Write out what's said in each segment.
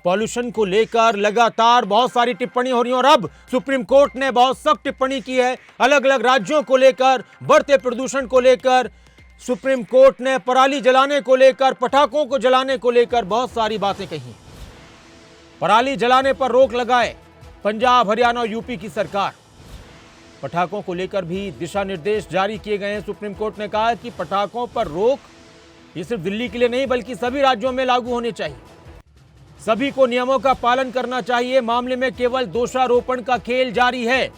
Pollution को लेकर लगातार बहुत सारी टिप्पणी हो रही है और अब सुप्रीम कोर्ट ने बहुत सख्त टिप्पणी की है अलग अलग राज्यों को लेकर, बढ़ते प्रदूषण को लेकर। सुप्रीम कोर्ट ने पराली जलाने को लेकर, पटाखों को जलाने को लेकर बहुत सारी बातें कही। पराली जलाने पर रोक लगाए पंजाब, हरियाणा और यूपी की सरकार। पटाखों को लेकर भी दिशा निर्देश जारी किए गए हैं। सुप्रीम कोर्ट ने कहा कि पटाखों पर रोक ये सिर्फ दिल्ली के लिए नहीं बल्कि सभी राज्यों में लागू होनी चाहिए। सभी को नियमों का पालन करना चाहिए। मामले में केवल दोषारोपण का खेल जारी है।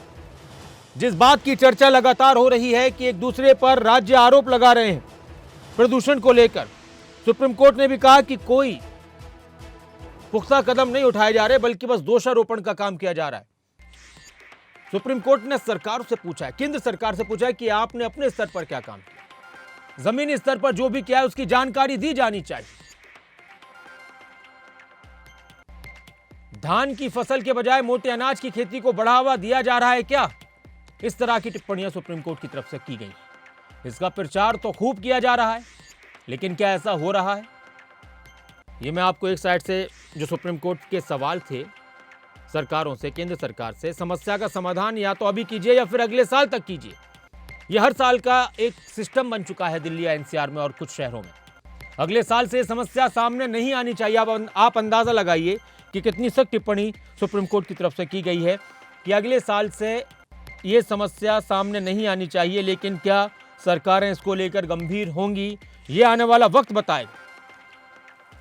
जिस बात की चर्चा लगातार हो रही है कि एक दूसरे पर राज्य आरोप लगा रहे हैं प्रदूषण को लेकर, सुप्रीम कोर्ट ने भी कहा कि कोई पुख्ता कदम नहीं उठाए जा रहे बल्कि बस दोषारोपण का काम किया जा रहा है। सुप्रीम कोर्ट ने सरकार से पूछा है, केंद्र सरकार से पूछा है कि आपने अपने स्तर पर क्या काम किया, जमीनी स्तर पर जो भी किया है उसकी जानकारी दी जानी चाहिए। धान की फसल के बजाय मोटे अनाज की खेती को बढ़ावा दिया जा रहा है क्या? इस तरह की टिप्पणियां सुप्रीम कोर्ट की तरफ से की गई। इसका प्रचार तो खूब किया जा रहा है, लेकिन क्या ऐसा हो रहा है? ये मैं आपको एक साइड से जो सुप्रीम कोर्ट के सवाल थे सरकारों से, केंद्र सरकार से, समस्या का समाधान या तो अभी कीजिए या फिर अगले साल तक कीजिए। यह हर साल का एक सिस्टम बन चुका है दिल्ली या एनसीआर में और कुछ शहरों में। अगले साल से समस्या सामने नहीं आनी चाहिए। आप अंदाजा लगाइए कि कितनी सख्त टिप्पणी सुप्रीम कोर्ट की तरफ से की गई है कि अगले साल से ये समस्या सामने नहीं आनी चाहिए। लेकिन क्या सरकारें इसको लेकर गंभीर होंगी, ये आने वाला वक्त बताएगा।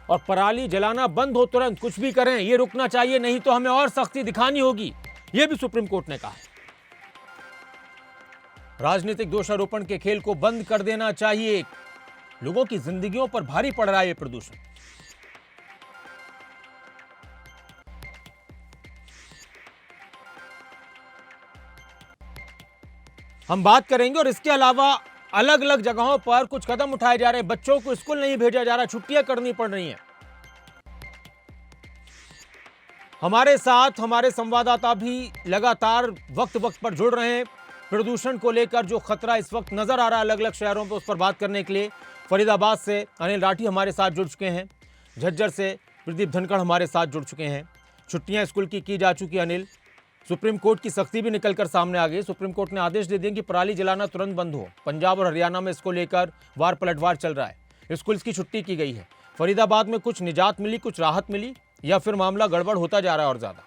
और पराली जलाना बंद हो, तुरंत कुछ भी करें, ये रुकना चाहिए, नहीं तो हमें और सख्ती दिखानी होगी, ये भी सुप्रीम कोर्ट ने कहा है। राजनीतिक दोषारोपण के खेल को बंद कर देना चाहिए। लोगों की जिंदगियों पर भारी पड़ रहा है ये प्रदूषण। हम बात करेंगे और इसके अलावा अलग अलग जगहों पर कुछ कदम उठाए जा रहे हैं। बच्चों को स्कूल नहीं भेजा जा रहा, छुट्टियां करनी पड़ रही हैं। हमारे साथ हमारे संवाददाता भी लगातार वक्त वक्त पर जुड़ रहे हैं। प्रदूषण को लेकर जो खतरा इस वक्त नजर आ रहा है अलग अलग शहरों पर, उस पर बात करने के लिए फरीदाबाद से अनिल राठी हमारे साथ जुड़ चुके हैं। झज्जर से प्रदीप धनखड़ हमारे साथ जुड़ चुके हैं। छुट्टियां स्कूल की जा चुकी। अनिल, सुप्रीम कोर्ट की सख्ती भी निकलकर सामने आ गई। सुप्रीम कोर्ट ने आदेश दे दिए कि पराली जलाना तुरंत बंद हो। पंजाब और हरियाणा में इसको लेकर वार पलटवार चल रहा है। स्कूल्स की छुट्टी की गई है। फरीदाबाद में कुछ निजात मिली, कुछ राहत मिली, या फिर मामला गड़बड़ होता जा रहा है और ज्यादा?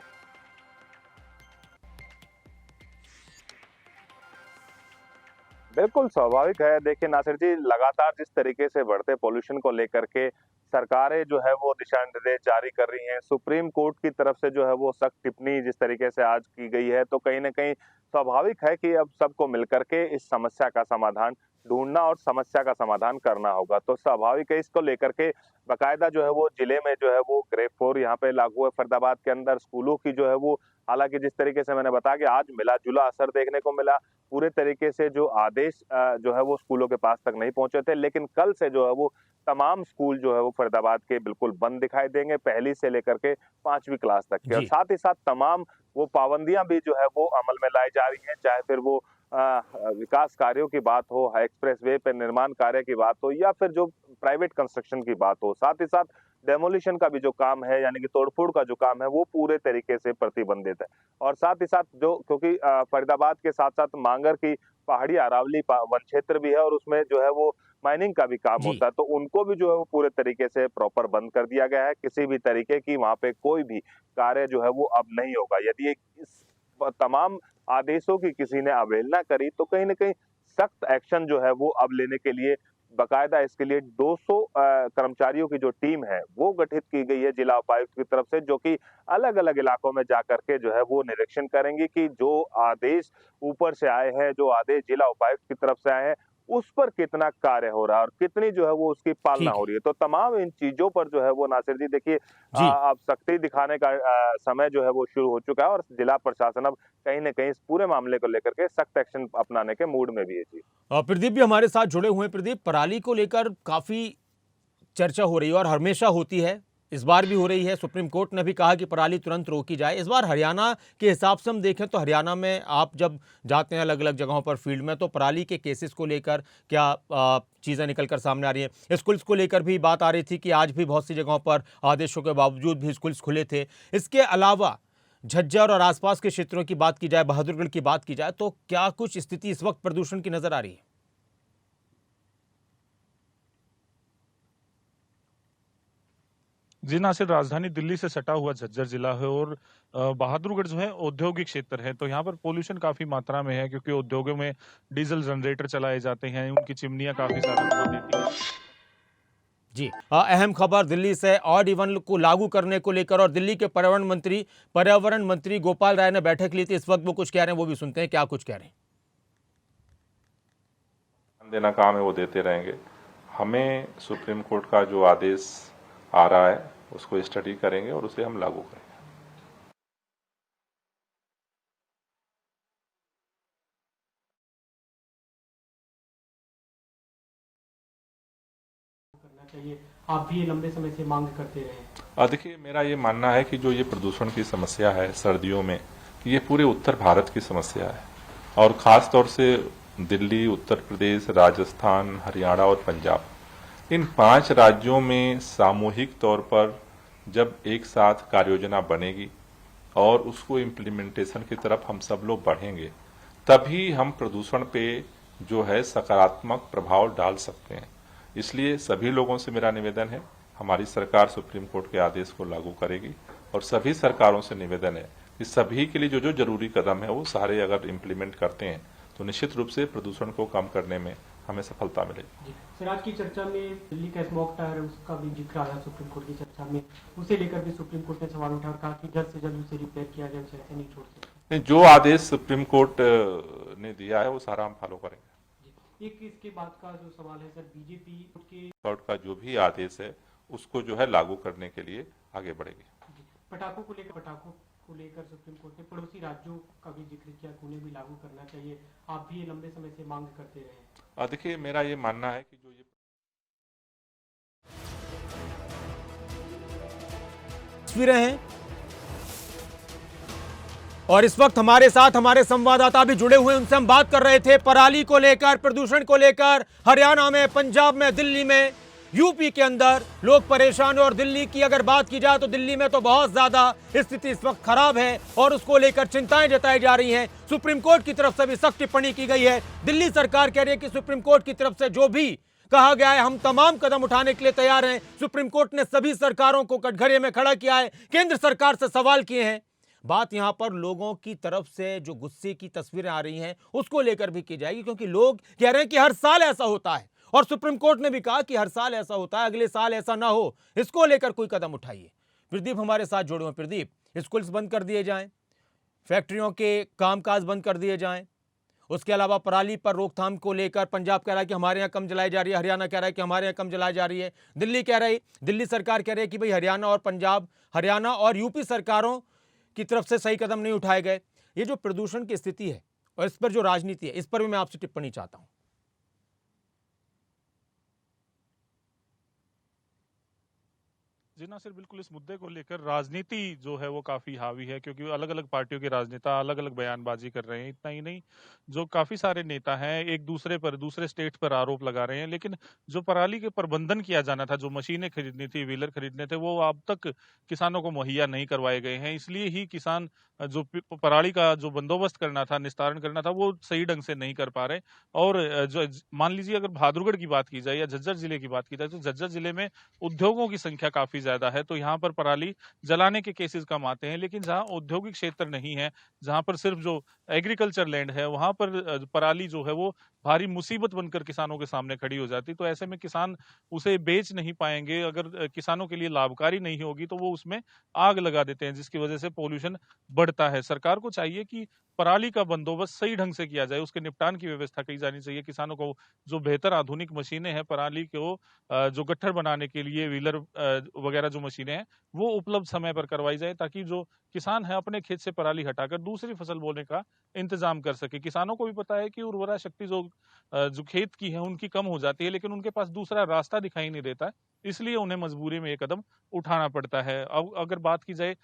बिल्कुल स्वाभाविक है। देखिए नासिर जी, लगातार जिस तरीके से बढ़ते पोल्यूशन को लेकर के सरकारें जो है वो दिशा निर्देश जारी कर रही हैं, सुप्रीम कोर्ट की तरफ से जो है वो सख्त टिप्पणी जिस तरीके से आज की गई है, तो कहीं ना कहीं स्वाभाविक है कि अब सबको मिलकर के इस समस्या का समाधान ढूंढना और समस्या का समाधान करना होगा। तो स्वाभाविक है, इसको लेकर के बाकायदा जो है वो जिले में जो है वो ग्रेड 4 यहाँ पे लागू है। फरीदाबाद के अंदर स्कूलों की जो है वो, हालांकि जिस तरीके से मैंने बताया कि आज मिला जुला असर देखने को मिला, पूरे तरीके से जो आदेश जो है वो स्कूलों के पास तक नहीं पहुंचे थे, लेकिन कल से जो है वो तमाम स्कूल जो है वो फरीदाबाद के बिल्कुल बंद दिखाई देंगे, पहली से लेकर के 5वीं क्लास तक के। और साथ ही साथ तमाम वो पाबंदियां भी जो है वो अमल में लाई जा रही हैं, चाहे फिर वो विकास कार्यों की बात हो, एक्सप्रेस वे पे निर्माण कार्य की बात हो, या फिर जो प्राइवेट कंस्ट्रक्शन की बात हो। साथ ही साथ डेमोलिशन का भी जो काम है, यानी कि तोड़फोड़ का जो काम है, वो पूरे तरीके से प्रतिबंधित है। और साथ ही साथ जो, क्योंकि फरीदाबाद के साथ साथ मांगर की पहाड़ी अरावली वन क्षेत्र भी है और उसमें जो है वो माइनिंग का भी काम होता है, तो उनको भी जो है वो पूरे तरीके से प्रॉपर बंद कर दिया गया है। किसी भी तरीके की वहां पे कोई भी कार्य जो है वो अब नहीं होगा। यदि इस तमाम आदेशों की किसी ने अवहेलना करी तो कहीं ना कहीं सख्त एक्शन जो है वो अब लेने के लिए बाकायदा इसके लिए 200 कर्मचारियों की जो टीम है वो गठित की गई है जिला उपायुक्त की तरफ से, जो कि अलग अलग इलाकों में जाकर के जो है वो निरीक्षण करेंगे कि जो आदेश ऊपर से आए हैं, जो आदेश जिला उपायुक्त की तरफ से आए हैं, उस पर कितना कार्य हो रहा है और कितनी जो है वो उसकी पालना हो रही है। तो तमाम इन चीजों पर जो है वो नासिर जी देखिए, अब सख्ती दिखाने का समय जो है वो शुरू हो चुका है और जिला प्रशासन अब कहीं न कहीं इस पूरे मामले को लेकर के सख्त एक्शन अपनाने के मूड में भी है। जी, प्रदीप भी हमारे साथ जुड़े हुए हैं। प्रदीप, पराली को लेकर काफी चर्चा हो रही है और हमेशा होती है। इस बार भी हो रही है। सुप्रीम कोर्ट ने भी कहा कि पराली तुरंत रोकी जाए। इस बार हरियाणा के हिसाब से हम देखें तो हरियाणा में आप जब जाते हैं अलग अलग जगहों पर फील्ड में, तो पराली के केसेस को लेकर क्या चीज़ें निकल कर सामने आ रही हैं? स्कूल्स को लेकर भी बात आ रही थी कि आज भी बहुत सी जगहों पर आदेशों के बावजूद भी स्कूल्स खुले थे। इसके अलावा झज्जर और आसपास के क्षेत्रों की बात की जाए, बहादुरगढ़ की बात की जाए, तो क्या कुछ स्थिति इस वक्त प्रदूषण की नजर आ रही है? जी नासिर, राजधानी दिल्ली से सटा हुआ झज्जर जिला है और बहादुरगढ़ जो है औद्योगिक क्षेत्र है, तो यहाँ पर पोल्यूशन काफी मात्रा में है क्योंकि उद्योगों में डीजल जनरेटर चलाए जाते हैं, उनकी चिमनियां काफी सारा धुआं देती हैं। जी, अहम खबर दिल्ली से। ऑड इवन को लागू करने को लेकर और दिल्ली के पर्यावरण मंत्री गोपाल राय ने बैठक ली थी। इस वक्त वो कुछ कह रहे हैं, वो भी सुनते हैं क्या कुछ कह रहे हैं। देना काम है वो देते रहेंगे। हमें सुप्रीम कोर्ट का जो आदेश आ रहा है उसको स्टडी करेंगे और उसे हम लागू करेंगे। करना चाहिए, आप भी ये लंबे समय से मांग करते रहे। देखिए, मेरा ये मानना है कि जो ये प्रदूषण की समस्या है सर्दियों में, ये पूरे उत्तर भारत की समस्या है और खास तौर से दिल्ली, उत्तर प्रदेश, राजस्थान, हरियाणा और पंजाब, इन 5 राज्यों में सामूहिक तौर पर जब एक साथ कार्य योजना बनेगी और उसको इम्प्लीमेंटेशन की तरफ हम सब लोग बढ़ेंगे, तभी हम प्रदूषण पे जो है सकारात्मक प्रभाव डाल सकते हैं। इसलिए सभी लोगों से मेरा निवेदन है, हमारी सरकार सुप्रीम कोर्ट के आदेश को लागू करेगी और सभी सरकारों से निवेदन है कि सभी के लिए जो जो जरूरी कदम है वो सारे अगर इम्प्लीमेंट करते हैं तो निश्चित रूप से प्रदूषण को कम करने में हमें सफलता मिलेगी। सर, आज की चर्चा में दिल्ली का स्मोक टायर, उसका भी जिक्र आया सुप्रीम कोर्ट की चर्चा में, उसे लेकर भी सुप्रीम कोर्ट ने सवाल उठा, कहा कि जल्द से जल्द उसे रिपेयर किया जाए, उसे ऐसे नहीं छोड़ सकते। जो आदेश सुप्रीम कोर्ट ने दिया है वो सारा हम फॉलो करेंगे। एक इसके बाद का जो सवाल है सर, बीजेपी के कोर्ट का जो भी आदेश है उसको जो है लागू करने के लिए आगे बढ़ेगी। पटाखों को लेकर सुप्रीम कोर्ट ने पड़ोसी राज्यों का भी जिक्र किया कि उन्हें भी लागू करना चाहिए, आप भी ये लंबे समय से मांग करते रहे। देखिए, मेरा ये मानना है कि जो ये तस्वीरें हैं और इस वक्त हमारे साथ हमारे संवाददाता भी जुड़े हुए, उनसे हम बात कर रहे थे पराली को लेकर, प्रदूषण को लेकर। हरियाणा में, पंजाब में, दिल्ली में, यूपी के अंदर लोग परेशान हैं और दिल्ली की अगर बात की जाए तो दिल्ली में तो बहुत ज्यादा स्थिति इस वक्त खराब है और उसको लेकर चिंताएं जताई जा रही हैं। सुप्रीम कोर्ट की तरफ से भी सख्त टिप्पणी की गई है। दिल्ली सरकार कह रही है कि सुप्रीम कोर्ट की तरफ से जो भी कहा गया है हम तमाम कदम उठाने के लिए तैयार हैं। सुप्रीम कोर्ट ने सभी सरकारों को कटघरे में खड़ा किया है, केंद्र सरकार से सवाल किए हैं। बात यहां पर लोगों की तरफ से जो गुस्से की तस्वीरें आ रही हैं उसको लेकर भी की जाएगी, क्योंकि लोग कह रहे हैं कि हर साल ऐसा होता है और सुप्रीम कोर्ट ने भी कहा कि हर साल ऐसा होता है, अगले साल ऐसा ना हो, इसको लेकर कोई कदम उठाइए। प्रदीप हमारे साथ जुड़े हुए। प्रदीप, स्कूल्स बंद कर दिए जाएं, फैक्ट्रियों के कामकाज बंद कर दिए जाएं, उसके अलावा पराली पर रोकथाम को लेकर पंजाब कह रहा है कि हमारे यहाँ कम जलाई जा रही है, हरियाणा कह रहा है कि हमारे यहाँ कम जलाई जा रही है, दिल्ली सरकार कह रही है कि भाई हरियाणा और यूपी सरकारों की तरफ से सही कदम नहीं उठाए गए। ये जो प्रदूषण की स्थिति है और इस पर जो राजनीति है, इस पर भी मैं आपसे टिप्पणी चाहता हूं। जी नासिर, बिल्कुल इस मुद्दे को लेकर राजनीति जो है वो काफी हावी है क्योंकि अलग अलग पार्टियों के राजनेता अलग अलग बयानबाजी कर रहे हैं। इतना ही नहीं, जो काफी सारे नेता हैं एक दूसरे स्टेट पर आरोप लगा रहे हैं, लेकिन जो पराली के प्रबंधन किया जाना था, जो मशीनें खरीदनी थी, व्हीलर खरीदने थे, वो अब तक किसानों को मुहैया नहीं करवाए गए हैं। इसलिए ही किसान जो पराली का जो बंदोबस्त करना था, निस्तारण करना था, वो सही ढंग से नहीं कर पा रहे। और मान लीजिए अगर बहादुरगढ़ की बात की जाए या झज्जर जिले की बात की जाए तो झज्जर जिले में उद्योगों की संख्या काफी ज्यादा है, तो यहाँ पर पराली जलाने के केसेस कम आते हैं। लेकिन जहाँ औद्योगिक क्षेत्र नहीं है, जहाँ पर सिर्फ जो एग्रीकल्चर लैंड है, वहां पर पराली जो है वो भारी मुसीबत बनकर किसानों के सामने खड़ी हो जाती। तो ऐसे में किसान उसे बेच नहीं पाएंगे, अगर किसानों के लिए लाभकारी नहीं होगी तो वो उसमें आग लगा देते हैं, जिसकी वजह से पोल्यूशन बढ़ता है। सरकार को चाहिए कि पराली का बंदोबस्त सही ढंग से किया जाए, उसके निपटान की व्यवस्था की जानी चाहिए। किसानों को जो बेहतर आधुनिक मशीनें हैं पराली को जो गट्ठर बनाने के लिए, व्हीलर वगैरह जो मशीनें हैं, वो उपलब्ध समय पर करवाई जाए, ताकि जो किसान है अपने खेत से पराली हटाकर दूसरी फसल बोने का इंतजाम कर सके। किसानों को भी पता है कि उर्वरा शक्ति जो खेत की है उनकी कम हो जाती है, लेकिन उनके पास दूसरा रास्ता दिखाई नहीं देता है। इसलिए उन्हें मजबूरी में ये कदम उठाना पड़ता है। अब अगर बात की जाए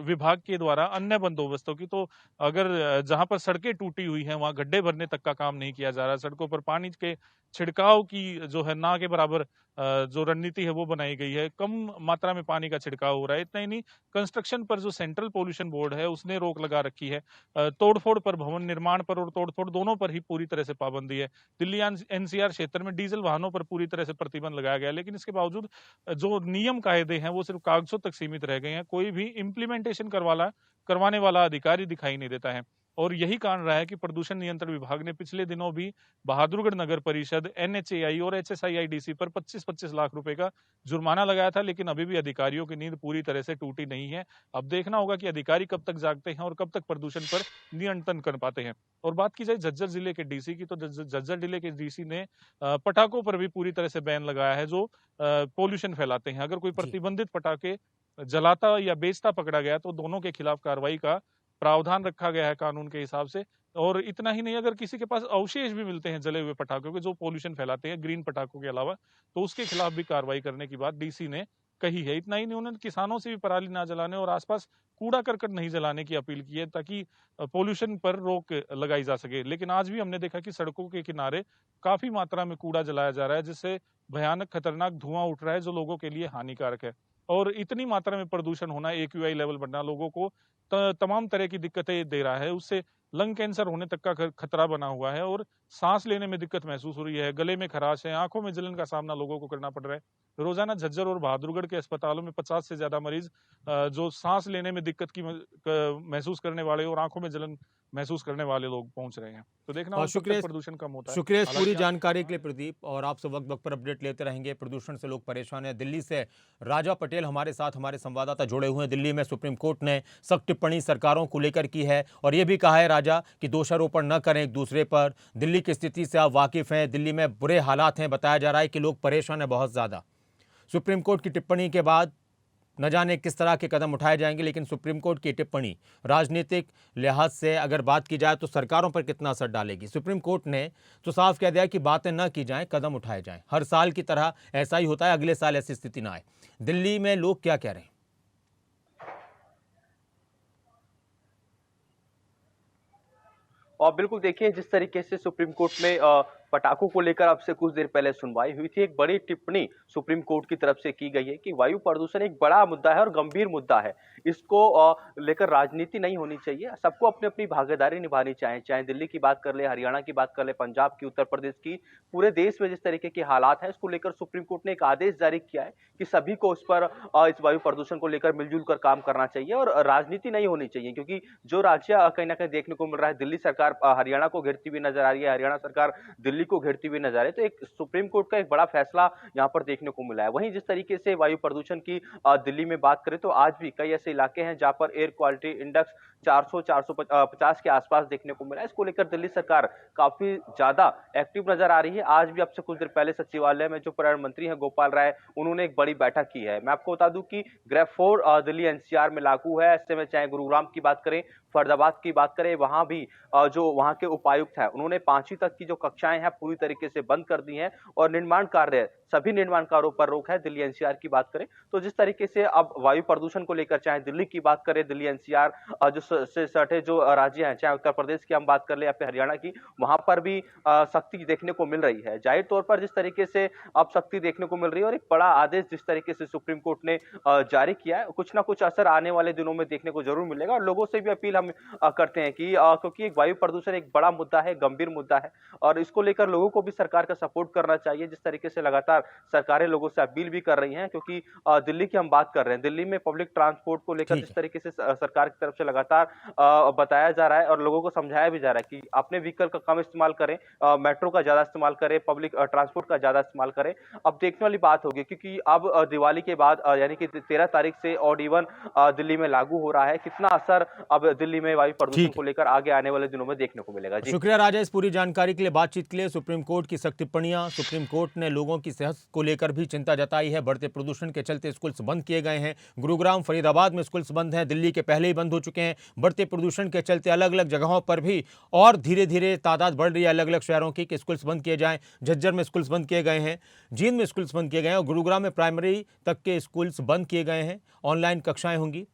विभाग के द्वारा अन्य बंदोबस्तों की, तो अगर जहाँ पर सड़कें टूटी हुई हैं वहाँ गड्ढे भरने तक का काम नहीं किया जा रहा। सड़कों पर पानी के छिड़काव की जो है ना के बराबर जो रणनीति है वो बनाई गई है। कम मात्रा में पानी का छिड़काव हो रहा है। इतना ही नहीं, कंस्ट्रक्शन पर जो सेंट्रल पोल्यूशन बोर्ड है उसने रोक लगा रखी है। तोड़फोड़ पर, भवन निर्माण पर और तोड़फोड़ दोनों पर ही पूरी तरह से पाबंदी है। दिल्ली एनसीआर क्षेत्र में डीजल वाहनों पर पूरी तरह से प्रतिबंध लगाया गया है, लेकिन इसके बावजूद जो नियम कायदे हैं वो सिर्फ कागजों तक सीमित रह गए हैं। कोई भी इम्प्लीमेंटेशन करवाने वाला अधिकारी दिखाई नहीं देता है। और यही कारण रहा है कि प्रदूषण नियंत्रण विभाग ने पिछले दिनों भी बहादुरगढ़ नगर परिषद, एनएचएआई और एचएसआईआईडीसी पर 25-25 लाख रुपए का जुर्माना लगाया था, लेकिन अभी भी अधिकारियों की नींद पूरी तरह से टूटी नहीं है। अब देखना होगा कि अधिकारी कब तक जागते हैं और कब तक प्रदूषण पर नियंत्रण कर पाते हैं। और बात की जाए झज्जर जिले के डीसी की, तो झज्जर जिले के डीसी ने पटाखों पर भी पूरी तरह से बैन लगाया है जो पोल्यूशन फैलाते हैं। अगर कोई जी। प्रतिबंधित पटाखे जलाता या बेचता पकड़ा गया तो दोनों के खिलाफ कार्रवाई का प्रावधान रखा गया है कानून के हिसाब से। और इतना ही नहीं, अगर किसी के पास अवशेष भी मिलते हैं जले हुए पटाखों के जो पोल्यूशन फैलाते हैं ग्रीन पटाखों के अलावा, तो उसके खिलाफ भी कार्रवाई करने की बात डीसी ने कही है। इतना ही नहीं, उन्होंने किसानों से भी पराली ना जलाने और आसपास कूड़ा करकट नहीं जलाने की अपील की है ताकि पोल्यूशन पर रोक लगाई जा सके। लेकिन आज भी हमने देखा कि सड़कों के किनारे काफी मात्रा में कूड़ा जलाया जा रहा है, जिससे भयानक खतरनाक धुआं उठ रहा है जो लोगों के लिए हानिकारक है। और इतनी मात्रा में प्रदूषण होना, एक्यूआई लेवल बढ़ना लोगों को तमाम तरह की दिक्कतें दे रहा है। उससे लंग कैंसर होने तक का खतरा बना हुआ है और सांस लेने में दिक्कत महसूस हो रही है, गले में खराश है, आंखों में जलन का सामना लोगों को करना पड़ रहा है। रोजाना झज्जर और बहादुरगढ़ के अस्पतालों में 50 से ज्यादा मरीज जो सांस लेने में दिक्कत की महसूस करने वाले और आंखों में जलन महसूस करने वाले लोग पहुंच रहे हैं। तो देखना होगा कब शुक्रिया तक प्रदूषण कम होता है। शुक्रिया इस पूरी हालांकि जानकारी के लिए प्रदीप, और आपसे वक्त वक्त पर अपडेट लेते रहेंगे। प्रदूषण से लोग परेशान हैं। दिल्ली से राजा पटेल हमारे साथ, हमारे संवाददाता जुड़े हुए हैं। दिल्ली में सुप्रीम कोर्ट ने सख्त टिप्पणी सरकारों को लेकर की है और ये भी कहा है राजा कि दोषारोपण न करें एक दूसरे पर। दिल्ली की स्थिति से आप वाकिफ हैं, दिल्ली में बुरे हालात हैं, बताया जा रहा है कि लोग परेशान हैं बहुत ज़्यादा। सुप्रीम कोर्ट की टिप्पणी के बाद न जाने किस तरह के कदम उठाए जाएंगे, लेकिन सुप्रीम कोर्ट की टिप्पणी राजनीतिक लिहाज से अगर बात की जाए तो सरकारों पर कितना असर डालेगी। सुप्रीम कोर्ट ने तो साफ कह दिया कि बातें न की जाएं, कदम उठाए जाएं। हर साल की तरह ऐसा ही होता है, अगले साल ऐसी स्थिति ना आए। दिल्ली में लोग क्या कह रहे हैं? और बिल्कुल देखिए, जिस तरीके से सुप्रीम कोर्ट में पटाखों को लेकर अब से कुछ देर पहले सुनवाई हुई थी, एक बड़ी टिप्पणी सुप्रीम कोर्ट की तरफ से की गई है कि वायु प्रदूषण एक बड़ा मुद्दा है और गंभीर मुद्दा है। इसको लेकर राजनीति नहीं होनी चाहिए। सबको अपनी अपनी भागीदारी निभानी चाहिए। चाहे दिल्ली की बात कर ले, हरियाणा की बात कर ले, पंजाब की, उत्तर प्रदेश की, पूरे देश में जिस तरीके के हालात हैं, इसको लेकर सुप्रीम कोर्ट ने एक आदेश जारी किया है कि सभी को इस पर इस वायु प्रदूषण को लेकर मिलजुल कर काम करना चाहिए और राजनीति नहीं होनी चाहिए। क्योंकि जो राज्य कहीं ना कहीं देखने को मिल रहा है, दिल्ली सरकार हरियाणा को घेरती हुई नजर आ रही है, हरियाणा सरकार दिल्ली को घेरती हुई नजर आ रही है, तो एक सुप्रीम कोर्ट का एक बड़ा फैसला यहाँ पर देखने को मिला है। वहीं जिस तरीके से वायु प्रदूषण की दिल्ली में बात करें तो आज भी कई ऐसे इलाके हैं जहां पर एयर क्वालिटी इंडेक्स 400-450 के आसपास देखने को मिला है। इसको लेकर दिल्ली सरकार काफी ज्यादा एक्टिव नजर आ रही है। आज भी अब से कुछ देर पहले सचिवालय में जो पर्यावरण मंत्री हैं गोपाल राय, उन्होंने एक बड़ी बैठक की है। मैं आपको बता दूं कि ग्रेड 4 दिल्ली एनसीआर में लागू है। ऐसे में चाहे गुरुग्राम की बात करें, फरीदाबाद की बात करें, वहां भी जो वहां के उपायुक्त है उन्होंने 5वीं तक की जो कक्षाएं हैं पूरी तरीके से बंद कर दी हैं और निर्माण कार्य, सभी निर्माण कार्यों पर रोक है। दिल्ली एनसीआर की बात करें तो जिस तरीके से अब वायु प्रदूषण को लेकर चाहे दिल्ली की बात करें, दिल्ली एनसीआर जो से सटे जो राज्य हैं, चाहे उत्तर प्रदेश की हम बात कर ले या फिर हरियाणा की, वहां पर भी सख्ती देखने को मिल रही है। जाहिर तौर पर जिस तरीके से अब सख्ती देखने को मिल रही है और एक बड़ा आदेश जिस तरीके से सुप्रीम कोर्ट ने जारी किया है, कुछ ना कुछ असर आने वाले दिनों में देखने को जरूर मिलेगा। और लोगों से भी अपील हम करते हैं कि क्योंकि एक वायु प्रदूषण एक बड़ा मुद्दा है, गंभीर मुद्दा है और इसको लेकर लोगों को भी सरकार का सपोर्ट करना चाहिए। जिस तरीके से लगातार सरकारें लोगों से अपील भी कर रही हैं, क्योंकि दिल्ली की हम बात कर रहे हैं, दिल्ली में पब्लिक ट्रांसपोर्ट को लेकर जिस तरीके से सरकार की तरफ से लगातार बताया जा रहा है और लोगों को समझाया भी जा रहा है कि अपने व्हीकल का कम इस्तेमाल करें, मेट्रो का ज्यादा इस्तेमाल करें, पब्लिक ट्रांसपोर्ट का ज्यादा इस्तेमाल करें। अब देखने वाली बात होगी क्योंकि अब दिवाली के बाद यानी कि 13 तारीख से ऑड इवन दिल्ली में लागू हो रहा है। कितना असर अब दिल्ली में वायु प्रदूषण को लेकर आगे आने वाले दिनों में देखने को मिलेगा। शुक्रिया राजा इस पूरी जानकारी के लिए, बातचीत के लिए। सुप्रीम कोर्ट की सख्त टिप्पणियां, सुप्रीम कोर्ट ने लोगों की सेहत को लेकर भी चिंता जताई है। बढ़ते प्रदूषण के चलते स्कूल्स बंद किए गए हैं। गुरुग्राम, फरीदाबाद में स्कूल्स बंद हैं, दिल्ली के पहले ही बंद हो चुके हैं। बढ़ते प्रदूषण के चलते अलग अलग जगहों पर भी और धीरे धीरे तादाद बढ़ रही है अलग अलग शहरों की कि स्कूल्स बंद किए जाएं। झज्जर में स्कूल्स बंद किए गए हैं, जींद में स्कूल्स बंद किए गए हैं और गुरुग्राम में प्राइमरी तक के स्कूल्स बंद किए गए हैं। ऑनलाइन कक्षाएं होंगी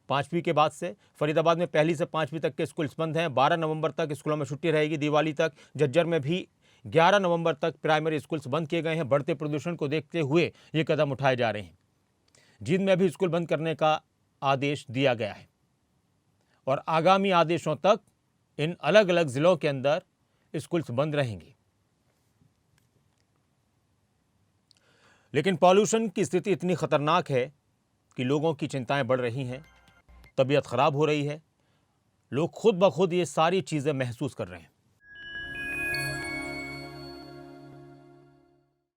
5वीं के बाद से। फरीदाबाद में 1 से 5वीं तक के स्कूल्स बंद हैं। 12 नवंबर तक स्कूलों में छुट्टी रहेगी, दिवाली तक। झज्जर में भी 11 नवंबर तक प्राइमरी स्कूल्स बंद किए गए हैं। बढ़ते प्रदूषण को देखते हुए ये कदम उठाए जा रहे हैं। जींद में भी स्कूल बंद करने का आदेश दिया गया है और आगामी आदेशों तक इन अलग अलग जिलों के अंदर स्कूल्स बंद रहेंगी। लेकिन पॉल्यूशन की स्थिति इतनी खतरनाक है कि लोगों की चिंताएं बढ़ रही हैं, तबीयत खराब हो रही है, लोग खुद ब खुद ये सारी चीज़ें महसूस कर रहे हैं।